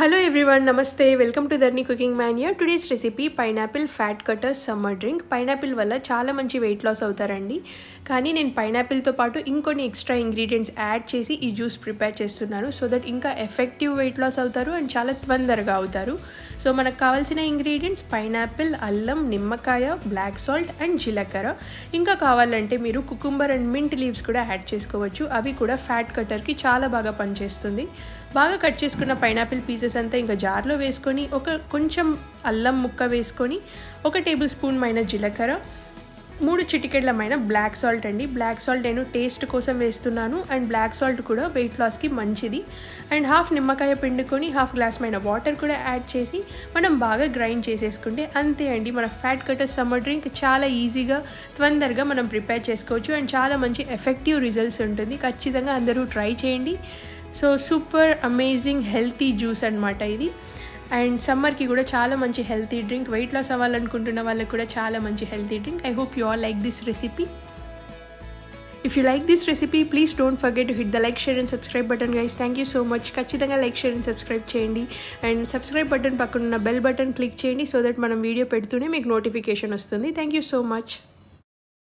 Hello everyone, namaste. Welcome to Dharani Cooking Mania. Today's recipe pineapple fat cutter summer drink. Pineapple వల్ల చాలా మంచి weight loss అవుతారండి. కానీ నేను పైనాపిల్తో పాటు ఇంకొన్ని ఎక్స్ట్రా ఇంగ్రీడియంట్స్ యాడ్ చేసి ఈ జ్యూస్ ప్రిపేర్ చేస్తున్నాను సో దట్ ఇంకా ఎఫెక్టివ్ వెయిట్ లాస్ అవుతారు అండ్ చాలా తొందరగా అవుతారు. సో మనకు కావాల్సిన ఇంగ్రీడియంట్స్ పైనాపిల్, అల్లం, నిమ్మకాయ, బ్లాక్ సాల్ట్ అండ్ జీలకర్ర. ఇంకా కావాలంటే మీరు కుకుంబర్ అండ్ మింట్ లీవ్స్ కూడా యాడ్ చేసుకోవచ్చు. అవి కూడా ఫ్యాట్ కట్టర్కి చాలా బాగా పనిచేస్తుంది. బాగా కట్ చేసుకున్న పైనాపిల్ పీసెస్ అంతా ఇంకా జార్లో వేసుకొని కొంచెం అల్లం ముక్క వేసుకొని 1 టేబుల్ స్పూన్ మైన జీలకర్ర, 3 చిటికెళ్ళమైన బ్లాక్ సాల్ట్ అండి. బ్లాక్ సాల్ట్ నేను టేస్ట్ కోసం వేస్తున్నాను అండ్ బ్లాక్ సాల్ట్ కూడా వెయిట్ లాస్కి మంచిది. అండ్ హాఫ్ నిమ్మకాయ పిండుకొని హాఫ్ గ్లాస్ మైన వాటర్ కూడా యాడ్ చేసి మనం బాగా గ్రైండ్ చేసేసుకుంటే అంతే అండి, మన ఫ్యాట్ కటర్ సమ్మర్ డ్రింక్ చాలా ఈజీగా తొందరగా మనం ప్రిపేర్ చేసుకోవచ్చు అండ్ చాలా మంచి ఎఫెక్టివ్ రిజల్ట్స్ ఉంటుంది. ఖచ్చితంగా అందరూ ట్రై చేయండి. So super amazing healthy juice అనమాట ఇది. అండ్ సమ్మర్కి కూడా చాలా మంచి హెల్తీ డ్రింక్, వెయిట్ లాస్ అవ్వాలనుకుంటున్న వాళ్ళకి కూడా చాలా మంచి healthy drink. I hope you all like this recipe. If you like this recipe, please don't forget to hit the like, share and subscribe button guys. Thank you so much. ఖచ్చితంగా like, share and subscribe చేయండి. And subscribe button పక్కన ఉన్న bell button click చేయండి so that మనం video పెడుతూనే మీకు notification వస్తుంది. Thank you so much.